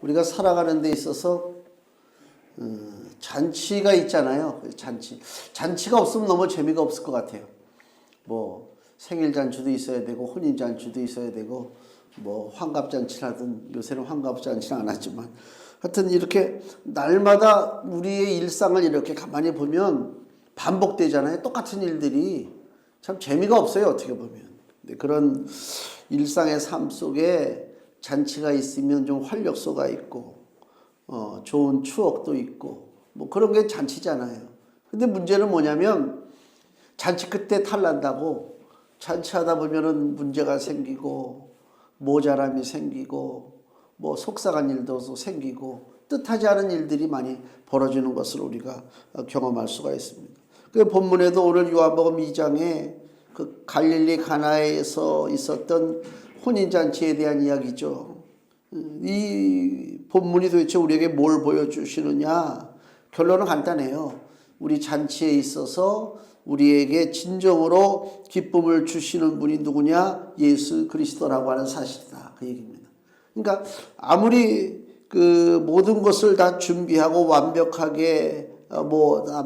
우리가 살아가는 데 있어서 잔치가 있잖아요. 잔치가 없으면 너무 재미가 없을 것 같아요. 뭐 생일 잔치도 있어야 되고 혼인 잔치도 있어야 되고 뭐 환갑 잔치라든, 요새는 환갑 잔치는 안 하지만 하여튼 이렇게 날마다 우리의 일상을 이렇게 가만히 보면 반복되잖아요. 똑같은 일들이 참 재미가 없어요, 어떻게 보면. 근데 그런 일상의 삶 속에 잔치가 있으면 좀 활력소가 있고 좋은 추억도 있고 뭐 그런 게 잔치잖아요. 근데 문제는 뭐냐면 잔치 그때 탈난다고 잔치하다 보면은 문제가 생기고 모자람이 생기고 뭐 속상한 일도 생기고 뜻하지 않은 일들이 많이 벌어지는 것을 우리가 경험할 수가 있습니다. 그 본문에도 오늘 요한복음 2장에 그 갈릴리 가나에서 있었던 혼인잔치에 대한 이야기죠. 이 본문이 도대체 우리에게 뭘 보여주시느냐? 결론은 간단해요. 우리 잔치에 있어서 우리에게 진정으로 기쁨을 주시는 분이 누구냐? 예수 그리스도라고 하는 사실이다. 그 얘기입니다. 그러니까 아무리 그 모든 것을 다 준비하고 완벽하게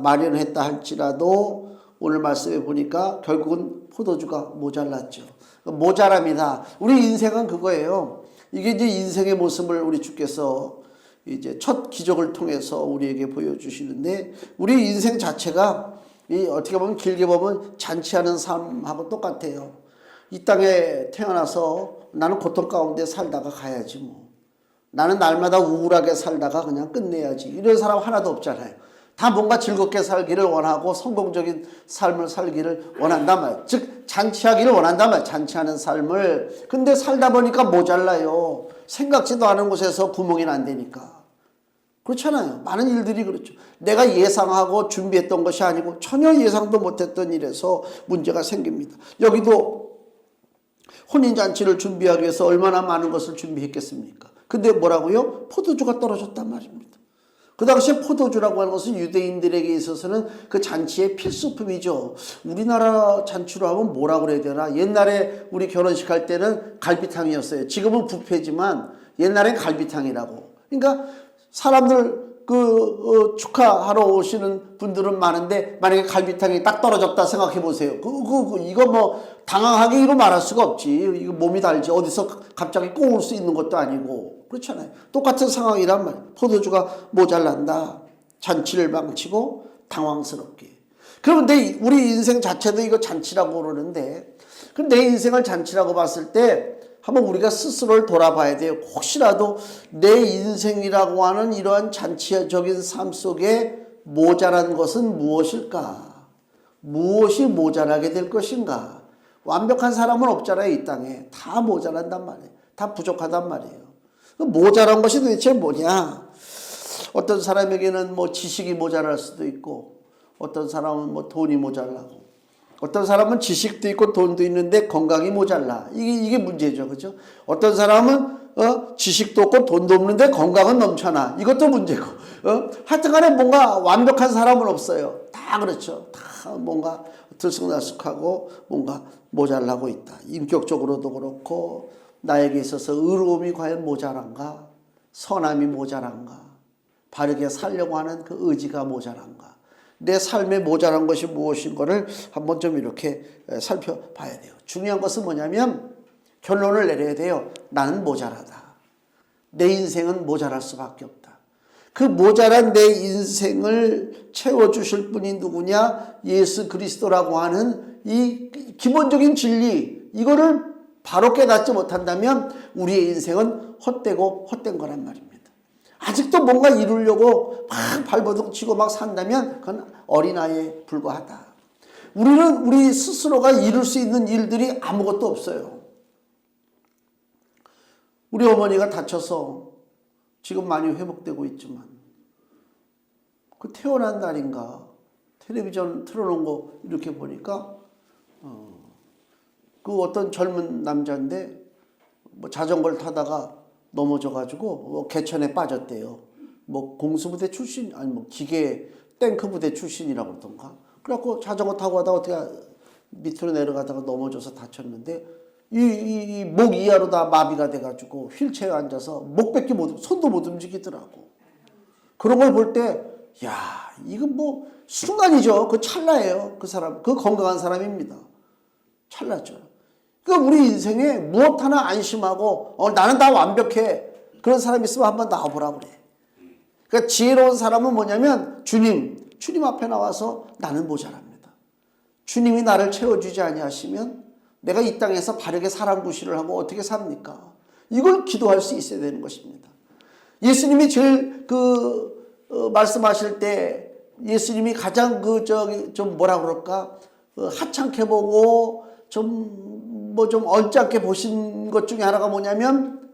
마련했다 할지라도 오늘 말씀에 보니까 결국은 포도주가 모자랐죠. 모자람이다. 우리 인생은 그거예요. 이게 이제 인생의 모습을 우리 주께서 이제 첫 기적을 통해서 우리에게 보여주시는데, 우리 인생 자체가 어떻게 보면 길게 보면 잔치하는 삶하고 똑같아요. 이 땅에 태어나서 나는 고통 가운데 살다가 가야지 뭐. 나는 날마다 우울하게 살다가 그냥 끝내야지. 이런 사람 하나도 없잖아요. 다 뭔가 즐겁게 살기를 원하고 성공적인 삶을 살기를 원한단 말이에요. 즉 잔치하기를 원한단 말이에요. 잔치하는 삶을. 근데 살다 보니까 모자라요. 생각지도 않은 곳에서 구멍이 난다니까. 그렇잖아요. 많은 일들이 그렇죠. 내가 예상하고 준비했던 것이 아니고 전혀 예상도 못했던 일에서 문제가 생깁니다. 여기도 혼인잔치를 준비하기 위해서 얼마나 많은 것을 준비했겠습니까? 근데 뭐라고요? 포도주가 떨어졌단 말입니다. 그 당시에 포도주라고 하는 것은 유대인들에게 있어서는 그 잔치의 필수품이죠. 우리나라 잔치로 하면 뭐라고 그래야 되나? 옛날에 우리 결혼식 할 때는 갈비탕이었어요. 지금은 뷔페지만 옛날엔 갈비탕이라고. 그러니까 사람들 축하하러 오시는 분들은 많은데 만약에 갈비탕이 딱 떨어졌다 생각해 보세요. 이거 뭐 당황하게 이거 말할 수가 없지. 이거 몸이 달지. 어디서 갑자기 꼬울 수 있는 것도 아니고. 그렇잖아요. 똑같은 상황이란 말이에요. 포도주가 모자란다. 잔치를 망치고 당황스럽게. 그럼 우리 인생 자체도 이거 잔치라고 그러는데, 그럼 내 인생을 잔치라고 봤을 때 한번 우리가 스스로를 돌아봐야 돼요. 혹시라도 내 인생이라고 하는 이러한 잔치적인 삶 속에 모자란 것은 무엇일까? 무엇이 모자라게 될 것인가? 완벽한 사람은 없잖아요. 이 땅에. 다 모자란단 말이에요. 다 부족하단 말이에요. 모자란 것이 도대체 뭐냐? 어떤 사람에게는 뭐 지식이 모자랄 수도 있고, 어떤 사람은 뭐 돈이 모자라고, 어떤 사람은 지식도 있고 돈도 있는데 건강이 모자라. 이게 문제죠. 그죠? 어떤 사람은 지식도 없고 돈도 없는데 건강은 넘쳐나. 이것도 문제고. 하여튼 간에 뭔가 완벽한 사람은 없어요. 다 그렇죠. 다 뭔가 들쑥날쑥하고 뭔가 모자라고 있다. 인격적으로도 그렇고, 나에게 있어서 의로움이 과연 모자란가? 선함이 모자란가? 바르게 살려고 하는 그 의지가 모자란가? 내 삶에 모자란 것이 무엇인가를 한번 좀 이렇게 살펴봐야 돼요. 중요한 것은 뭐냐면 결론을 내려야 돼요. 나는 모자라다. 내 인생은 모자랄 수밖에 없다. 그 모자란 내 인생을 채워주실 분이 누구냐? 예수 그리스도라고 하는 이 기본적인 진리, 이거를 바로 깨닫지 못한다면 우리의 인생은 헛되고 헛된 거란 말입니다. 아직도 뭔가 이루려고 막 발버둥 치고 막 산다면 그건 어린아이에 불과하다. 우리는 우리 스스로가 이룰 수 있는 일들이 아무것도 없어요. 우리 어머니가 다쳐서 지금 많이 회복되고 있지만 그 태어난 날인가 텔레비전 틀어놓은 거 이렇게 보니까 그 어떤 젊은 남자인데 뭐 자전거를 타다가 넘어져가지고 뭐 개천에 빠졌대요. 뭐 공수부대 출신, 아니 뭐 기계 탱크 부대 출신이라고 그러던가. 그래갖고 자전거 타고 가다가 어떻게 밑으로 내려가다가 넘어져서 다쳤는데 목 이하로 다 마비가 돼가지고 휠체어에 앉아서 목밖에 손도 못 움직이더라고. 그런 걸 볼 때, 야, 이건 뭐 순간이죠. 그 찰나예요. 그 사람, 그 건강한 사람입니다. 찰나죠. 그러니까 우리 인생에 무엇 하나 안심하고 나는 다 완벽해. 그런 사람 있으면 한번 나와보라 그래. 그러니까 지혜로운 사람은 뭐냐면 주님 앞에 나와서 나는 모자랍니다. 주님이 나를 채워주지 아니하시면 내가 이 땅에서 바르게 사람 구실을 하고 어떻게 삽니까? 이걸 기도할 수 있어야 되는 것입니다. 예수님이 제일 말씀하실 때 예수님이 가장 좀 뭐라 그럴까? 하찮게 보고 좀 언짢게 보신 것 중에 하나가 뭐냐면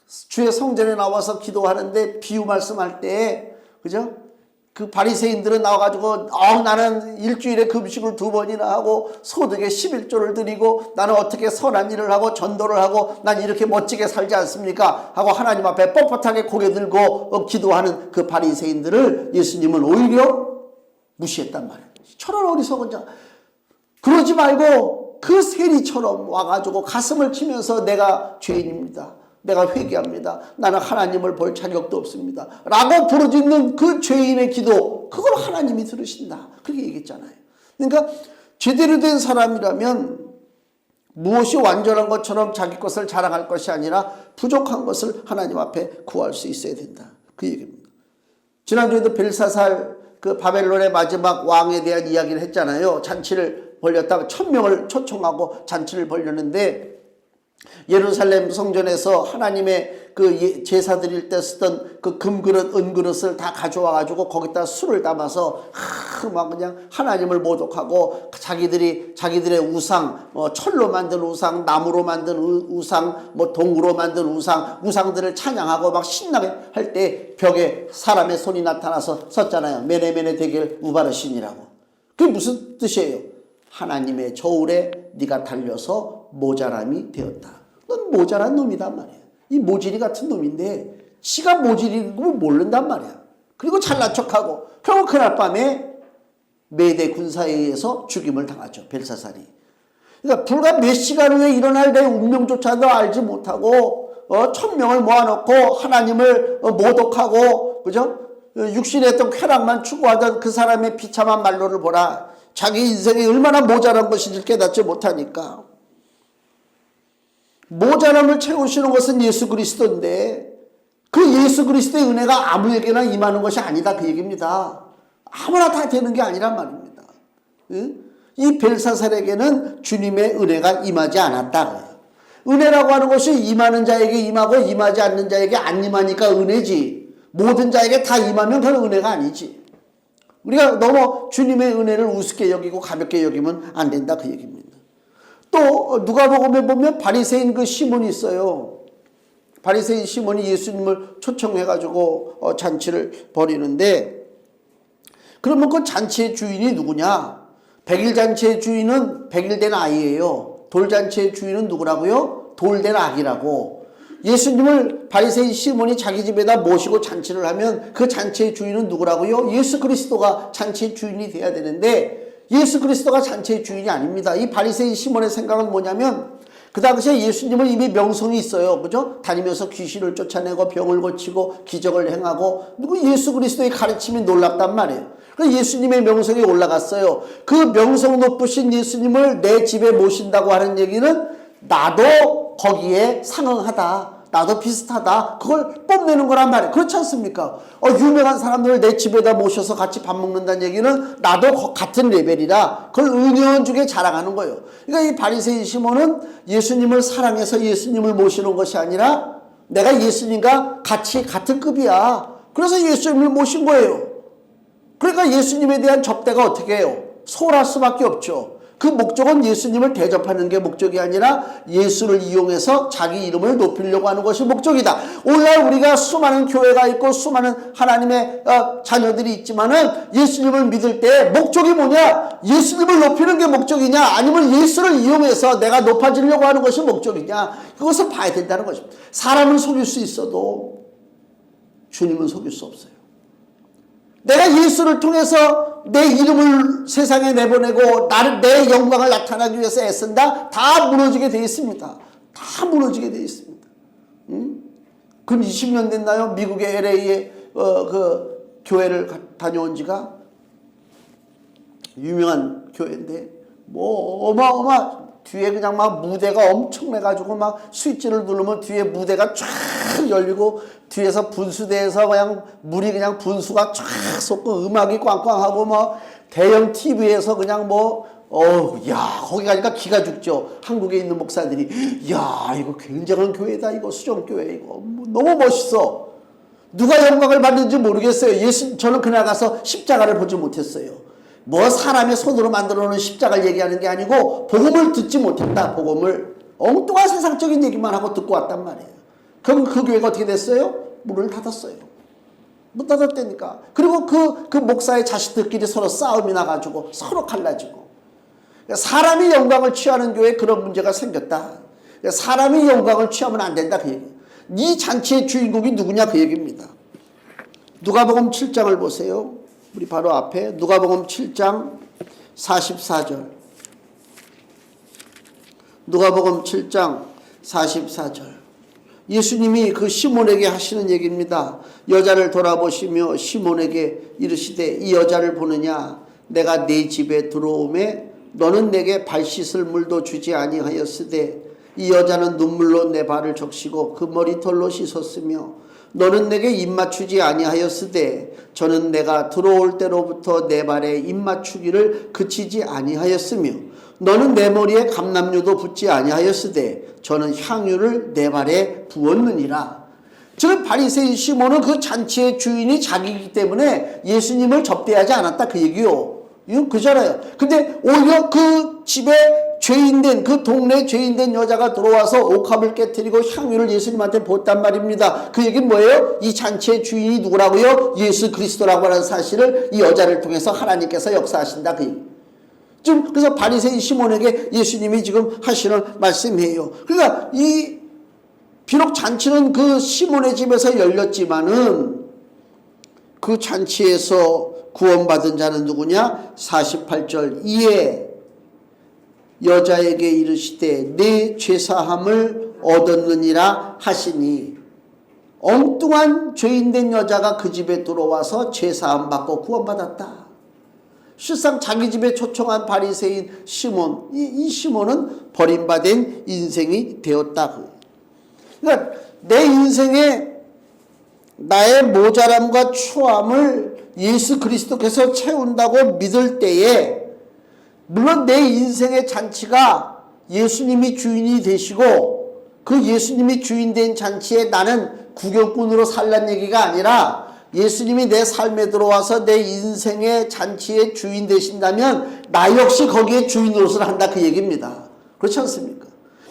주의 성전에 나와서 기도하는데 비유 말씀할 때, 그죠? 그 바리새인들은 나와가지고 나는 일주일에 금식을 2번이나 하고 소득의 11조를 드리고 나는 어떻게 선한 일을 하고 전도를 하고 난 이렇게 멋지게 살지 않습니까? 하고 하나님 앞에 뻣뻣하게 고개 들고 기도하는 그 바리새인들을 예수님은 오히려 무시했단 말이에요. 저런 어리석은 자. 그러지 말고 그 세리처럼 와가지고 가슴을 치면서 내가 죄인입니다. 내가 회개합니다. 나는 하나님을 볼 자격도 없습니다. 라고 부르짖는 그 죄인의 기도, 그걸 하나님이 들으신다. 그렇게 얘기했잖아요. 그러니까 제대로 된 사람이라면 무엇이 완전한 것처럼 자기 것을 자랑할 것이 아니라 부족한 것을 하나님 앞에 구할 수 있어야 된다. 그 얘기입니다. 지난주에도 벨사살 그 바벨론의 마지막 왕에 대한 이야기를 했잖아요. 잔치를 벌렸다가 1000명을 초청하고 잔치를 벌렸는데 예루살렘 성전에서 하나님의 그 제사 드릴 때 쓰던 그 금그릇, 은그릇을 다 가져와 가지고 거기다 술을 담아서 막 그냥 하나님을 모독하고 자기들의 우상, 철로 만든 우상, 나무로 만든 우상, 동으로 만든 우상들을 찬양하고 막 신나게 할 때 벽에 사람의 손이 나타나서 썼잖아요. 메네메네 데겔 우바르신이라고. 그게 무슨 뜻이에요? 하나님의 저울에 네가 달려서 모자람이 되었다. 넌 모자란 놈이단 말이야. 이 모질이 같은 놈인데 지가 모질인 걸 모른단 말이야. 그리고 잘난 척하고 결국 그날 밤에 메대 군사에 의해서 죽임을 당하죠. 벨사살이. 그러니까 불과 몇 시간 후에 일어날 내 운명조차도 알지 못하고 1000명을 모아놓고 하나님을 모독하고, 그죠? 육신의 어떤 쾌락만 추구하던 그 사람의 비참한 말로를 보라. 자기 인생이 얼마나 모자란 것인지 깨닫지 못하니까. 모자람을 채우시는 것은 예수 그리스도인데 그 예수 그리스도의 은혜가 아무에게나 임하는 것이 아니다, 그 얘기입니다. 아무나 다 되는 게 아니란 말입니다. 이 벨사살에게는 주님의 은혜가 임하지 않았다. 은혜라고 하는 것이 임하는 자에게 임하고 임하지 않는 자에게 안 임하니까 은혜지, 모든 자에게 다 임하면 그건 은혜가 아니지. 우리가 너무 주님의 은혜를 우습게 여기고 가볍게 여기면 안 된다, 그 얘기입니다. 또 누가복음에 보면 바리새인 그 시몬이 있어요. 바리새인 시몬이 예수님을 초청해가지고 잔치를 벌이는데, 그러면 그 잔치의 주인이 누구냐? 백일잔치의 주인은 백일된 아이예요. 돌잔치의 주인은 누구라고요? 돌된 아기라고. 예수님을 바리새인 시몬이 자기 집에다 모시고 잔치를 하면 그 잔치의 주인은 누구라고요? 예수 그리스도가 잔치의 주인이 돼야 되는데 예수 그리스도가 잔치의 주인이 아닙니다. 이 바리새인 시몬의 생각은 뭐냐면 그 당시에 예수님은 이미 명성이 있어요. 그죠? 다니면서 귀신을 쫓아내고 병을 고치고 기적을 행하고, 그리고 예수 그리스도의 가르침이 놀랍단 말이에요. 그래서 예수님의 명성이 올라갔어요. 그 명성 높으신 예수님을 내 집에 모신다고 하는 얘기는 나도 거기에 상응하다, 나도 비슷하다, 그걸 뽐내는 거란 말이에요. 그렇지 않습니까? 유명한 사람들을 내 집에다 모셔서 같이 밥 먹는다는 얘기는 나도 같은 레벨이라 그걸 은연중에 자랑하는 거예요. 그러니까 이 바리새인 시몬은 예수님을 사랑해서 예수님을 모시는 것이 아니라 내가 예수님과 같이 같은 급이야, 그래서 예수님을 모신 거예요. 그러니까 예수님에 대한 접대가 어떻게 해요? 소홀할 수밖에 없죠. 그 목적은 예수님을 대접하는 게 목적이 아니라 예수를 이용해서 자기 이름을 높이려고 하는 것이 목적이다. 오늘날 우리가 수많은 교회가 있고 수많은 하나님의 자녀들이 있지만은 예수님을 믿을 때 목적이 뭐냐? 예수님을 높이는 게 목적이냐? 아니면 예수를 이용해서 내가 높아지려고 하는 것이 목적이냐? 그것을 봐야 된다는 것입니다. 사람은 속일 수 있어도 주님은 속일 수 없어요. 내가 예수를 통해서 내 이름을 세상에 내보내고 내 영광을 나타나기 위해서 애쓴다? 다 무너지게 되어 있습니다. 다 무너지게 되어 있습니다. 근 20년 됐나요? 미국의 LA에 그 교회를 다녀온 지가 유명한 교회인데 뭐 어마어마 뒤에 그냥 막 무대가 엄청나가지고 막 스위치를 누르면 뒤에 무대가 쫙 열리고 뒤에서 분수대에서 그냥 물이 그냥 분수가 쫙 솟고 음악이 꽝꽝하고 뭐 대형 TV에서 그냥 야 거기 가니까 기가 죽죠. 한국에 있는 목사들이 야 이거 굉장한 교회다 이거 수정교회 이거 너무 멋있어. 누가 영광을 받는지 모르겠어요. 저는 그날 가서 십자가를 보지 못했어요. 뭐 사람의 손으로 만들어 놓은 십자가를 얘기하는 게 아니고 복음을 듣지 못했다. 복음을 엉뚱한 세상적인 얘기만 하고 듣고 왔단 말이에요. 그럼 그 교회가 어떻게 됐어요? 문을 닫았어요. 문 닫았다니까. 그리고 그 목사의 자식들끼리 서로 싸움이 나가지고 서로 갈라지고. 사람이 영광을 취하는 교회에 그런 문제가 생겼다. 사람이 영광을 취하면 안 된다 그 얘기예요. 이 잔치의 주인공이 누구냐 그 얘기입니다. 누가복음 7장을 보세요. 우리 바로 앞에 누가복음 7장 44절. 누가복음 7장 44절. 예수님이 그 시몬에게 하시는 얘기입니다. 여자를 돌아보시며 시몬에게 이르시되 이 여자를 보느냐? 내가 네 집에 들어오매 너는 내게 발 씻을 물도 주지 아니하였으되 이 여자는 눈물로 내 발을 적시고 그 머리털로 씻었으며 너는 내게 입맞추지 아니하였으되 저는 내가 들어올 때로부터 내 발에 입맞추기를 그치지 아니하였으며 너는 내 머리에 감람류도 붓지 아니하였으되 저는 향유를 내 발에 부었느니라. 지금 바리새인 시몬은 그 잔치의 주인이 자기이기 때문에 예수님을 접대하지 않았다 그 얘기요. 이건 그잖아요. 근데 오히려 그 집에 죄인된 그 동네 죄인된 여자가 들어와서 옥합을 깨뜨리고 향유를 예수님한테 부었단 말입니다. 그 얘기는 뭐예요? 이 잔치의 주인이 누구라고요? 예수 그리스도라고 하는 사실을 이 여자를 통해서 하나님께서 역사하신다 그 얘기. 지금 그래서 바리새인 시몬에게 예수님이 지금 하시는 말씀이에요. 그러니까 비록 잔치는 그 시몬의 집에서 열렸지만은 그 잔치에서 구원받은 자는 누구냐? 48절. 이에 여자에게 이르시되 내 죄사함을 얻었느니라 하시니 엉뚱한 죄인된 여자가 그 집에 들어와서 죄사함 받고 구원받았다. 실상 자기 집에 초청한 바리새인 시몬, 이 시몬은 버림받은 인생이 되었다. 그러니까 내 인생에 나의 모자람과 초함을 예수 그리스도께서 채운다고 믿을 때에 물론 내 인생의 잔치가 예수님이 주인이 되시고 그 예수님이 주인된 잔치에 나는 구경꾼으로 살란 얘기가 아니라 예수님이 내 삶에 들어와서 내 인생의 잔치의 주인 되신다면 나 역시 거기에 주인 노릇을 한다 그 얘기입니다. 그렇지 않습니까?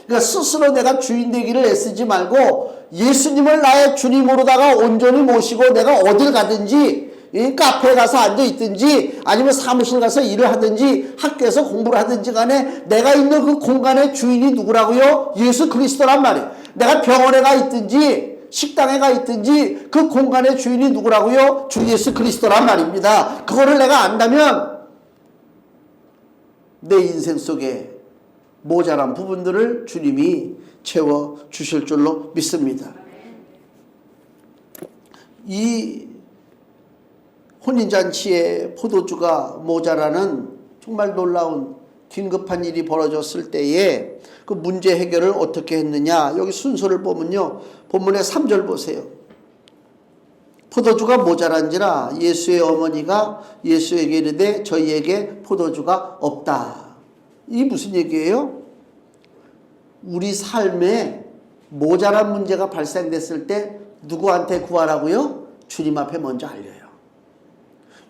그러니까 스스로 내가 주인 되기를 애쓰지 말고 예수님을 나의 주님으로다가 온전히 모시고 내가 어딜 가든지 이 카페에 가서 앉아있든지 아니면 사무실 가서 일을 하든지 학교에서 공부를 하든지 간에 내가 있는 그 공간의 주인이 누구라고요? 예수 그리스도란 말이에요. 내가 병원에 가 있든지 식당에 가 있든지 그 공간의 주인이 누구라고요? 주 예수 그리스도란 말입니다. 그거를 내가 안다면 내 인생 속에 모자란 부분들을 주님이 채워주실 줄로 믿습니다. 이 혼인잔치에 포도주가 모자라는 정말 놀라운 긴급한 일이 벌어졌을 때에 그 문제 해결을 어떻게 했느냐. 여기 순서를 보면요. 본문의 3절 보세요. 포도주가 모자란지라 예수의 어머니가 예수에게 이르되 저희에게 포도주가 없다. 이게 무슨 얘기예요? 우리 삶에 모자란 문제가 발생됐을 때 누구한테 구하라고요? 주님 앞에 먼저 알려요.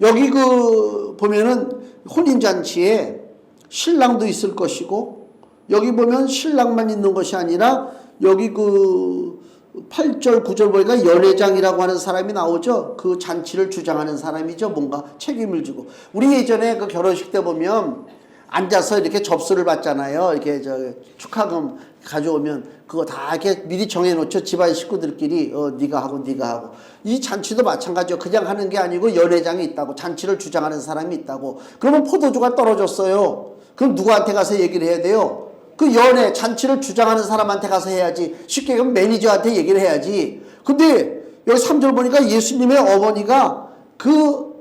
여기 보면은 혼인잔치에 신랑도 있을 것이고 여기 보면 신랑만 있는 것이 아니라 여기 8절 9절 보니까 연회장이라고 하는 사람이 나오죠. 그 잔치를 주장하는 사람이죠. 뭔가 책임을 지고. 우리 예전에 그 결혼식 때 보면 앉아서 이렇게 접수를 받잖아요. 이렇게 축하금 가져오면 그거 다 이렇게 미리 정해놓죠. 집안 식구들끼리 네가 하고 네가 하고. 이 잔치도 마찬가지요. 그냥 하는 게 아니고 연회장이 있다고, 잔치를 주장하는 사람이 있다고. 그러면 포도주가 떨어졌어요. 그럼 누구한테 가서 얘기를 해야 돼요? 그 연회 잔치를 주장하는 사람한테 가서 해야지. 쉽게 그럼 매니저한테 얘기를 해야지. 근데 여기 3절 보니까 예수님의 어머니가 그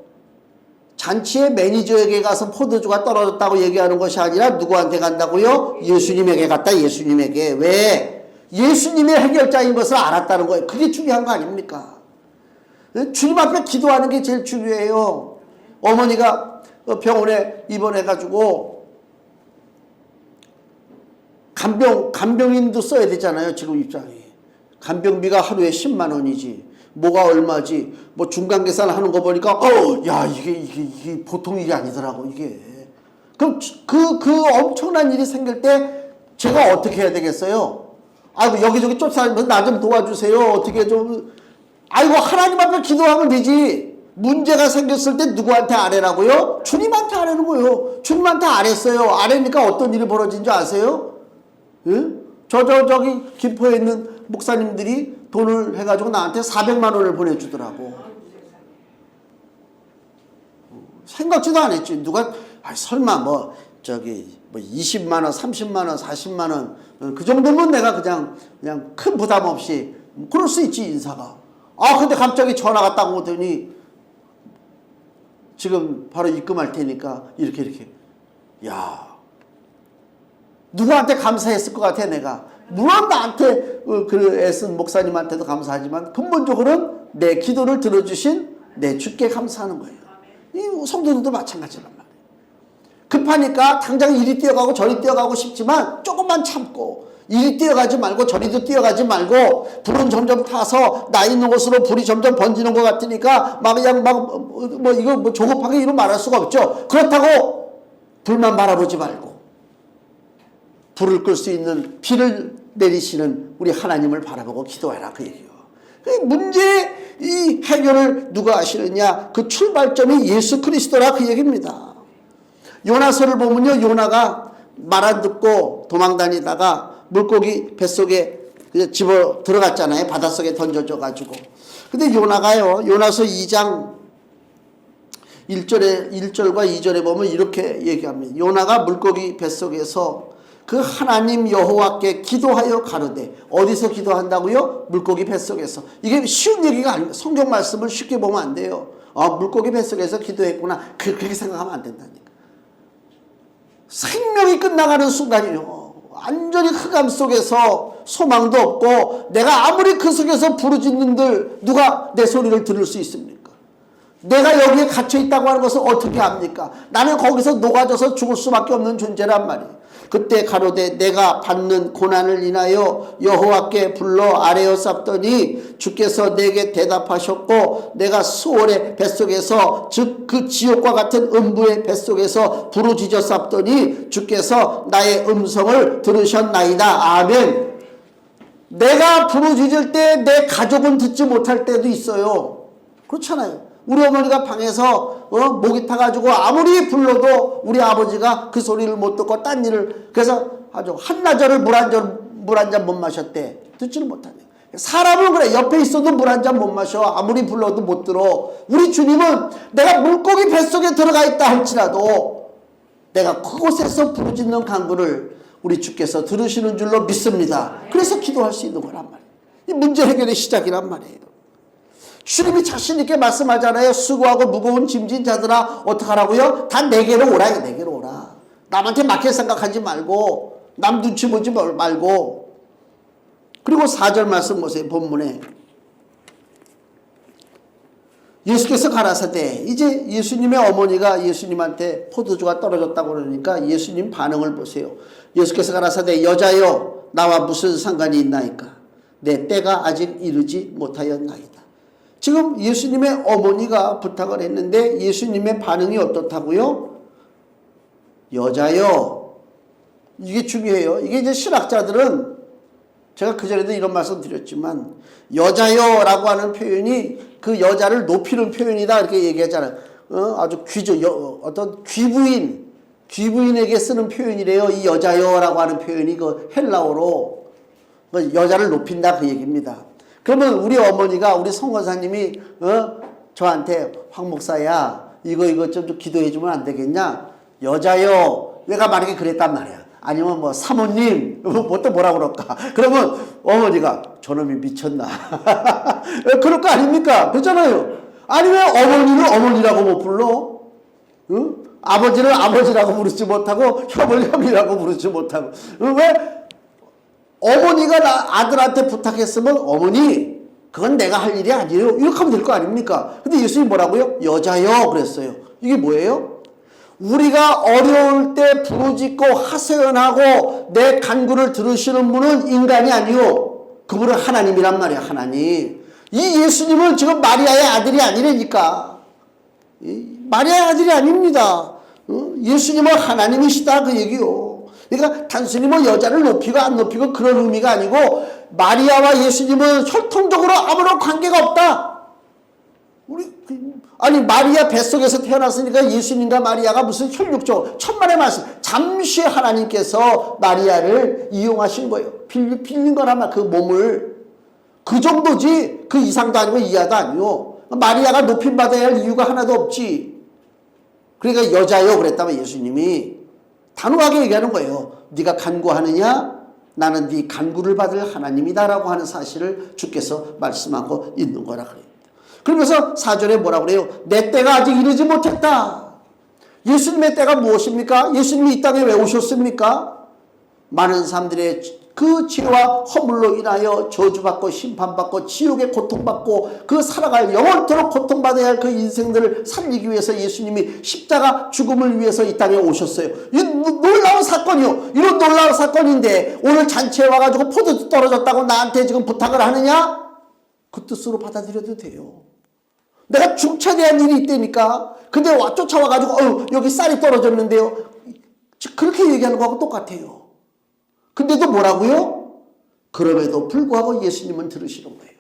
잔치의 매니저에게 가서 포도주가 떨어졌다고 얘기하는 것이 아니라 누구한테 간다고요? 예수님에게 갔다. 예수님에게. 왜? 예수님의 해결자인 것을 알았다는 거예요. 그게 중요한 거 아닙니까? 주님 앞에 기도하는 게 제일 중요해요. 어머니가 병원에 입원해가지고 간병인도 써야 되잖아요. 지금 입장이. 간병비가 하루에 10만 원이지. 뭐가 얼마지? 뭐 중간 계산하는 거 보니까 야 이게 보통 일이 아니더라고 이게. 그럼 그 엄청난 일이 생길 때 제가 어떻게 해야 되겠어요? 아이고 여기저기 쫓아다니면서 나 좀 도와주세요. 어떻게 좀. 아이고 하나님 앞에 기도하면 되지. 문제가 생겼을 때 누구한테 아뢰라고요? 주님한테 아뢰는 거예요. 주님한테 아뢰었어요. 아뢰니까 어떤 일이 벌어진 줄 아세요? 예? 저기 김포에 있는 목사님들이 돈을 해가지고 나한테 400만 원을 보내주더라고. 생각지도 안 했지. 누가 설마 뭐 20만 원, 30만 원, 40만 원 그 정도면 내가 그냥 큰 부담 없이 그럴 수 있지 인사가. 근데 갑자기 전화가 딱 오더니 지금 바로 입금할 테니까 이렇게. 야, 누구한테 감사했을 것 같아 내가. 물론 나한테 애쓴 목사님한테도 감사하지만 근본적으로는 내 기도를 들어주신 내 주께 감사하는 거예요. 이 성도들도 마찬가지란 말이에요. 급하니까 당장 이리 뛰어가고 저리 뛰어가고 싶지만 조금만 참고 이리 뛰어가지 말고 저리도 뛰어가지 말고 불은 점점 타서 나 있는 곳으로 불이 점점 번지는 것 같으니까 이거 조급하게 이루 말할 수가 없죠. 그렇다고 불만 바라보지 말고 불을 끌 수 있는 비를 내리시는 우리 하나님을 바라보고 기도해라 그 얘기예요. 문제 이 해결을 누가 하시느냐? 그 출발점이 예수 그리스도라 그 얘기입니다. 요나서를 보면요, 요나가 말 안 듣고 도망 다니다가 물고기 뱃속에 집어 들어갔잖아요. 바닷속에 던져져 가지고. 근데 요나가요, 요나서 2장 1절과 2절에 보면 이렇게 얘기합니다. 요나가 물고기 뱃속에서 그 하나님 여호와께 기도하여 가로되. 어디서 기도한다고요? 물고기 뱃속에서. 이게 쉬운 얘기가 아닙니다. 성경 말씀을 쉽게 보면 안 돼요. 물고기 뱃속에서 기도했구나. 그렇게 생각하면 안 된다니까. 생명이 끝나가는 순간이요. 완전히 흑암 속에서 소망도 없고 내가 아무리 그 속에서 부르짖는들 누가 내 소리를 들을 수 있습니까? 내가 여기에 갇혀 있다고 하는 것을 어떻게 합니까? 나는 거기서 녹아져서 죽을 수밖에 없는 존재란 말이에요. 그때 가로되 내가 받는 고난을 인하여 여호와께 불러 아뢰었사더니 주께서 내게 대답하셨고 내가 수월의 뱃속에서 즉 그 지옥과 같은 음부의 뱃속에서 부르짖었사더니 주께서 나의 음성을 들으셨나이다. 아멘. 내가 부르짖을 때 내 가족은 듣지 못할 때도 있어요. 그렇잖아요. 우리 어머니가 방에서 목이 타가지고 아무리 불러도 우리 아버지가 그 소리를 못 듣고 딴 일을, 그래서 아주 한나절을 물 한 잔 못 마셨대. 듣지를 못하네. 사람은 그래. 옆에 있어도 물 한 잔 못 마셔. 아무리 불러도 못 들어. 우리 주님은 내가 물고기 뱃속에 들어가 있다 할지라도 내가 그곳에서 부르짖는 간구를 우리 주께서 들으시는 줄로 믿습니다. 그래서 기도할 수 있는 거란 말이에요. 이 문제 해결의 시작이란 말이에요. 주님이 자신 있게 말씀하잖아요. 수고하고 무거운 짐진 자들아 어떡하라고요? 다 내게로 오라. 내게로 오라. 남한테 맡길 생각하지 말고 남 눈치 보지 말고. 그리고 4절 말씀 보세요. 본문에 예수께서 가라사대. 이제 예수님의 어머니가 예수님한테 포도주가 떨어졌다고 그러니까 예수님 반응을 보세요. 예수께서 가라사대 여자여 나와 무슨 상관이 있나이까? 내 때가 아직 이르지 못하였나이다. 지금 예수님의 어머니가 부탁을 했는데 예수님의 반응이 어떻다고요? 여자여. 이게 중요해요. 이게 이제 신학자들은 제가 그전에도 이런 말씀 드렸지만 여자여라고 하는 표현이 그 여자를 높이는 표현이다 이렇게 얘기하잖아요. 아주 어떤 귀부인, 귀부인에게 쓰는 표현이래요. 이 여자여라고 하는 표현이 그 헬라어로 여자를 높인다 그 얘기입니다. 그러면 우리 어머니가 우리 성권사님이 저한테 황 목사야 이거 좀 기도해 주면 안 되겠냐? 여자여 내가 만약에 그랬단 말이야. 아니면 뭐 사모님 뭐 또 뭐라 그럴까? 그러면 어머니가 저놈이 미쳤나? 그럴 거 아닙니까? 그렇잖아요. 아니 왜 어머니를 어머니라고 못 불러? 응? 아버지를 아버지라고 부르지 못하고 형을 형이라고 부르지 못하고 왜 어머니가 아들한테 부탁했으면 어머니 그건 내가 할 일이 아니에요 이렇게 하면 될 거 아닙니까? 근데 예수님이 뭐라고요? 여자여 그랬어요. 이게 뭐예요? 우리가 어려울 때 부르짖고 하소연하고 내 간구를 들으시는 분은 인간이 아니요 그분은 하나님이란 말이야. 하나님. 이 예수님은 지금 마리아의 아들이 아니라니까. 마리아의 아들이 아닙니다. 예수님은 하나님이시다 그 얘기요. 그러니까 단순히 뭐 여자를 높이고 안 높이고 그런 의미가 아니고 마리아와 예수님은 혈통적으로 아무런 관계가 없다. 아니 마리아 뱃속에서 태어났으니까 예수님과 마리아가 무슨 혈육적 천만의 말씀. 잠시 하나님께서 마리아를 이용하신 거예요. 빌린 거란 말 그 몸을. 그 정도지 그 이상도 아니고 이하도 아니요. 마리아가 높임받아야 할 이유가 하나도 없지. 그러니까 여자요 그랬다면 예수님이 단호하게 얘기하는 거예요. 네가 간구하느냐? 나는 네 간구를 받을 하나님이다라고 하는 사실을 주께서 말씀하고 있는 거라 그래요. 그러면서 4절에 뭐라고 그래요? 내 때가 아직 이르지 못했다. 예수님의 때가 무엇입니까? 예수님이 이 땅에 왜 오셨습니까? 많은 사람들의 그 죄와 허물로 인하여 저주받고 심판받고 지옥에 고통받고 그 살아갈 영원토록 고통받아야 할 그 인생들을 살리기 위해서 예수님이 십자가 죽음을 위해서 이 땅에 오셨어요. 이 놀라운 사건이요. 이런 놀라운 사건인데 오늘 잔치에 와가지고 포도주 떨어졌다고 나한테 지금 부탁을 하느냐? 그 뜻으로 받아들여도 돼요. 내가 중차대한 일이 있다니까. 근데 쫓아와가지고 여기 쌀이 떨어졌는데요. 그렇게 얘기하는 거하고 똑같아요. 근데도 뭐라고요? 그럼에도 불구하고 예수님은 들으시는 거예요.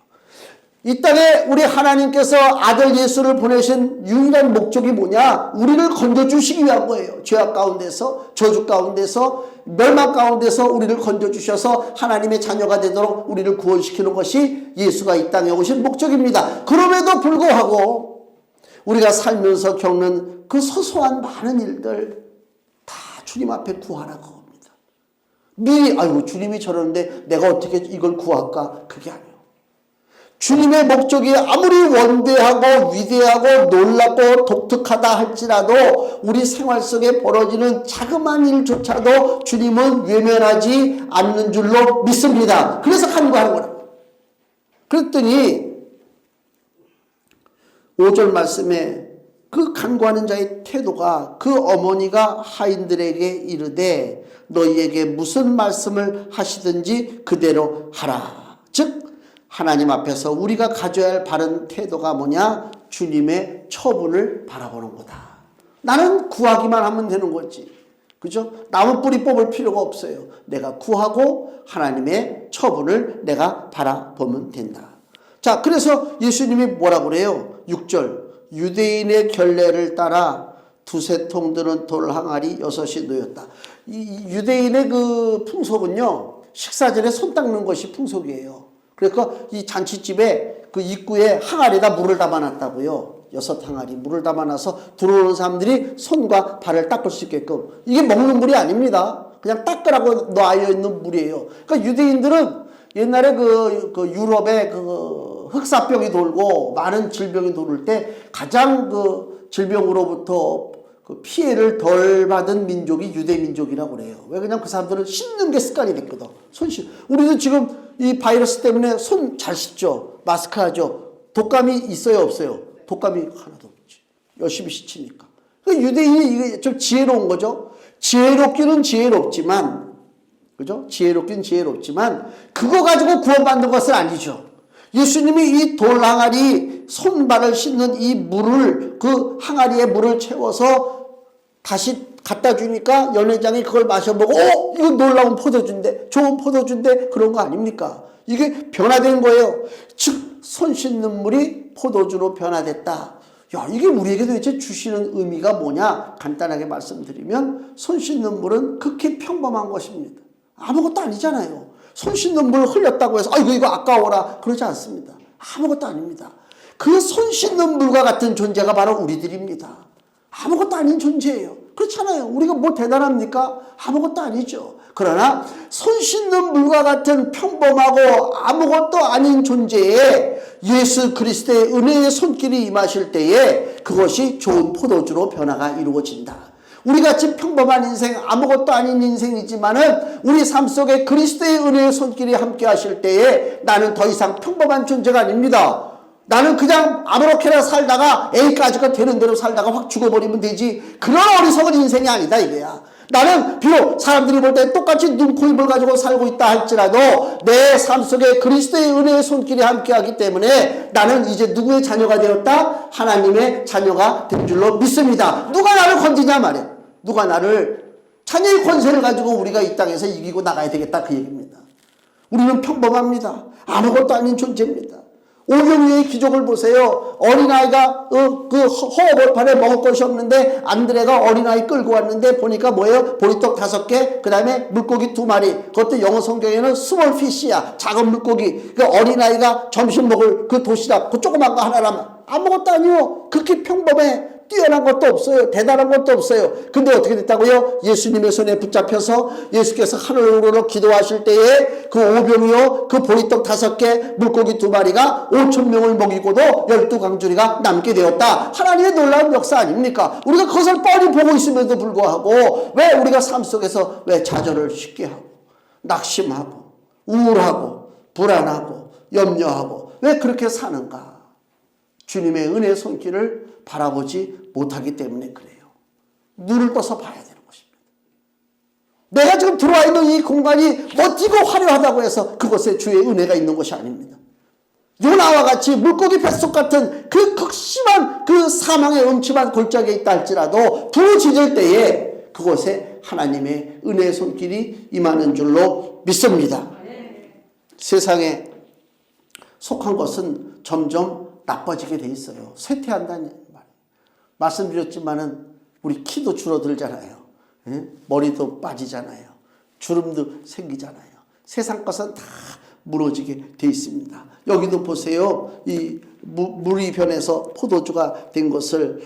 이 땅에 우리 하나님께서 아들 예수를 보내신 유일한 목적이 뭐냐? 우리를 건져주시기 위한 거예요. 죄악 가운데서, 저주 가운데서, 멸망 가운데서 우리를 건져주셔서 하나님의 자녀가 되도록 우리를 구원시키는 것이 예수가 이 땅에 오신 목적입니다. 그럼에도 불구하고 우리가 살면서 겪는 그 소소한 많은 일들 다 주님 앞에 구하라고. 미리 아이고 주님이 저러는데 내가 어떻게 이걸 구할까? 그게 아니에요. 주님의 목적이 아무리 원대하고 위대하고 놀랍고 독특하다 할지라도 우리 생활 속에 벌어지는 자그마한 일조차도 주님은 외면하지 않는 줄로 믿습니다. 그래서 간구하는 거라고. 그랬더니 5절 말씀에 그 간구하는 자의 태도가 그 어머니가 하인들에게 이르되 너희에게 무슨 말씀을 하시든지 그대로 하라. 즉 하나님 앞에서 우리가 가져야 할 바른 태도가 뭐냐? 주님의 처분을 바라보는 거다. 나는 구하기만 하면 되는 거지. 그죠? 나무 뿌리 뽑을 필요가 없어요. 내가 구하고 하나님의 처분을 내가 바라보면 된다. 자, 그래서 예수님이 뭐라고 그래요? 6절 유대인의 결례를 따라 두세 통 드는 돌 항아리 6이 놓였다. 이 유대인의 그 풍속은요, 식사 전에 손 닦는 것이 풍속이에요. 그러니까 이 잔치집에 그 입구에 항아리에다 물을 담아놨다고요. 6 항아리 물을 담아놔서 들어오는 사람들이 손과 발을 닦을 수 있게끔. 이게 먹는 물이 아닙니다. 그냥 닦으라고 놔여 있는 물이에요. 그러니까 유대인들은 옛날에 그 유럽에 그 흑사병이 돌고 많은 질병이 돌을 때 가장 그 질병으로부터 그 피해를 덜 받은 민족이 유대 민족이라고 그래요. 왜? 그냥 그 사람들은 씻는 게 습관이 됐거든. 손 씻. 우리도 지금 이 바이러스 때문에 손 잘 씻죠. 마스크 하죠. 독감이 있어요, 없어요? 독감이 하나도 없지. 열심히 씻으니까. 그러니까 유대인이 이게 좀 지혜로운 거죠. 지혜롭기는 지혜롭지만, 그죠? 지혜롭긴 지혜롭지만 그거 가지고 구원받는 것은 아니죠. 예수님이 이 돌 항아리 손발을 씻는 이 물을 그 항아리에 물을 채워서 다시 갖다 주니까 연회장이 그걸 마셔보고 이거 놀라운 포도주인데 좋은 포도주인데 그런 거 아닙니까? 이게 변화된 거예요. 즉 손 씻는 물이 포도주로 변화됐다. 야, 이게 우리에게 도대체 주시는 의미가 뭐냐? 간단하게 말씀드리면 손 씻는 물은 극히 평범한 것입니다. 아무것도 아니잖아요. 손 씻는 물 흘렸다고 해서 아이고 이거 아까워라 그러지 않습니다. 아무것도 아닙니다. 그 손 씻는 물과 같은 존재가 바로 우리들입니다. 아무것도 아닌 존재예요. 그렇잖아요. 우리가 뭐 대단합니까? 아무것도 아니죠. 그러나 손 씻는 물과 같은 평범하고 아무것도 아닌 존재에 예수 그리스도의 은혜의 손길이 임하실 때에 그것이 좋은 포도주로 변화가 이루어진다. 우리같이 평범한 인생, 아무것도 아닌 인생이지만은 우리 삶 속에 그리스도의 은혜의 손길이 함께 하실 때에 나는 더 이상 평범한 존재가 아닙니다. 나는 그냥 아무렇게나 살다가 A까지가 되는 대로 살다가 확 죽어버리면 되지. 그런 어리석은 인생이 아니다 이거야. 나는 비록 사람들이 볼 때 똑같이 눈, 코, 입을 가지고 살고 있다 할지라도 내 삶 속에 그리스도의 은혜의 손길이 함께하기 때문에 나는 이제 누구의 자녀가 되었다? 하나님의 자녀가 된 줄로 믿습니다. 누가 나를 건지냐 말이야. 누가 나를 자녀의 권세를 가지고 우리가 이 땅에서 이기고 나가야 되겠다 그 얘기입니다. 우리는 평범합니다. 아무것도 아닌 존재입니다. 오병이어의 기적을 보세요. 어린아이가 그 허허벌판에 먹을 것이 없는데 안드레가 어린아이 끌고 왔는데 보니까 뭐예요? 보리떡 5개, 그 다음에 물고기 2마리. 그것도 영어 성경에는 small fish야. 작은 물고기. 그 어린아이가 점심 먹을 그 도시락, 그 조그만 거 하나라면 아무것도 아니요. 극히 평범해. 뛰어난 것도 없어요. 대단한 것도 없어요. 근데 어떻게 됐다고요? 예수님의 손에 붙잡혀서 예수께서 하늘으로 기도하실 때에 그 오병이어 그 보리떡 5개 물고기 2마리가 5,000명을 먹이고도 12강줄이가 남게 되었다. 하나님의 놀라운 역사 아닙니까? 우리가 그것을 뻔히 보고 있음에도 불구하고 왜 우리가 삶 속에서 왜 좌절을 쉽게 하고 낙심하고 우울하고 불안하고 염려하고 왜 그렇게 사는가? 주님의 은혜의 손길을 바라보지 못하기 때문에 그래요. 눈을 떠서 봐야 되는 것입니다. 내가 지금 들어와 있는 이 공간이 멋지고 화려하다고 해서 그것에 주의 은혜가 있는 것이 아닙니다. 요나와 같이 물고기 뱃속 같은 그 극심한 그 사망의 음침한 골짜기에 있다 할지라도 부르짖을 때에 그곳에 하나님의 은혜의 손길이 임하는 줄로 믿습니다. 세상에 속한 것은 점점 나빠지게 돼 있어요. 쇠퇴한다는 말. 말씀드렸지만은 우리 키도 줄어들잖아요. 예? 머리도 빠지잖아요. 주름도 생기잖아요. 세상 것은 다 무너지게 돼 있습니다. 여기도 보세요. 이 물이 변해서 포도주가 된 것을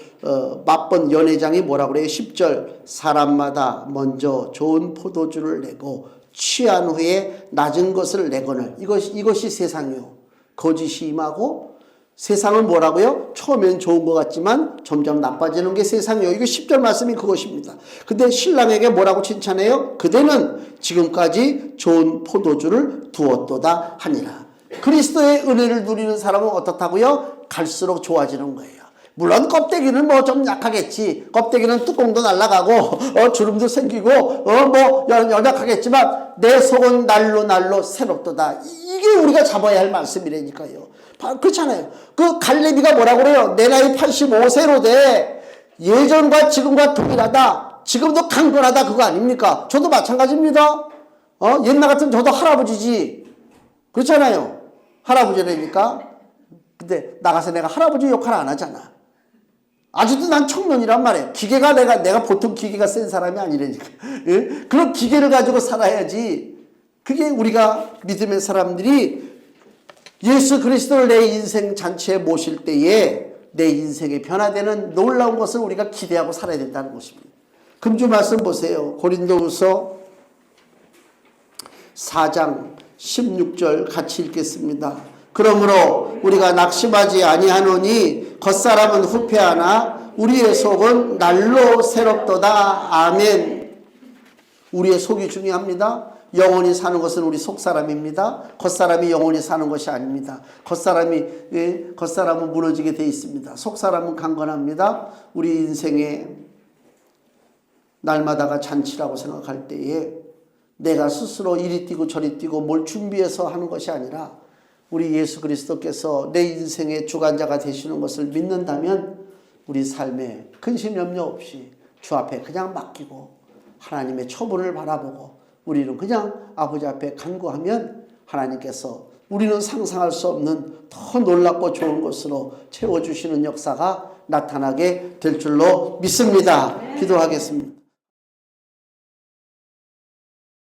맛본 연회장이 뭐라고 그래요? 10절 사람마다 먼저 좋은 포도주를 내고 취한 후에 낮은 것을 내거늘. 이것이 세상이요. 거짓이 임하고 세상은 뭐라고요? 처음엔 좋은 것 같지만 점점 나빠지는 게 세상이요. 이거 10절 말씀이 그것입니다. 근데 신랑에게 뭐라고 칭찬해요? 그대는 지금까지 좋은 포도주를 두었도다 하니라. 그리스도의 은혜를 누리는 사람은 어떻다고요? 갈수록 좋아지는 거예요. 물론 껍데기는 뭐 좀 약하겠지. 껍데기는 뚜껑도 날아가고 주름도 생기고 뭐 연약하겠지만 내 속은 날로 새롭도다. 이게 우리가 잡아야 할 말씀이라니까요. 그렇잖아요. 그 갈렙이가 뭐라고 그래요? 내 나이 85세로 돼. 예전과 동일하다. 지금도 강건하다. 그거 아닙니까? 저도 마찬가지입니다. 옛날 같으면 저도 할아버지지. 그렇잖아요. 할아버지라니까. 근데 나가서 내가 할아버지 역할 안 하잖아. 아직도 난 청년이란 말이에요. 기계가 내가 보통 기계가 센 사람이 아니라니까. 예? 그런 기계를 가지고 살아야지. 그게 우리가 믿음의 사람들이 예수 그리스도를 내 인생 잔치에 모실 때에 내 인생이 변화되는 놀라운 것을 우리가 기대하고 살아야 된다는 것입니다. 금주 말씀 보세요. 고린도후서 4장 16절 같이 읽겠습니다. 그러므로 우리가 낙심하지 아니하노니 겉사람은 후패하나 우리의 속은 날로 새롭도다. 아멘. 우리의 속이 중요합니다. 영원히 사는 것은 우리 속사람입니다. 겉사람이 영원히 사는 것이 아닙니다. 겉사람은 무너지게 돼 있습니다. 속사람은 강건합니다. 우리 인생에 날마다가 잔치라고 생각할 때에 내가 스스로 이리 뛰고 저리 뛰고 뭘 준비해서 하는 것이 아니라 우리 예수 그리스도께서 내 인생의 주관자가 되시는 것을 믿는다면 우리 삶에 근심 염려 없이 주 앞에 그냥 맡기고 하나님의 처분을 바라보고 우리는 그냥 아버지 앞에 간구하면 하나님께서 우리는 상상할 수 없는 더 놀랍고 좋은 것으로 채워주시는 역사가 나타나게 될 줄로 믿습니다. 기도하겠습니다.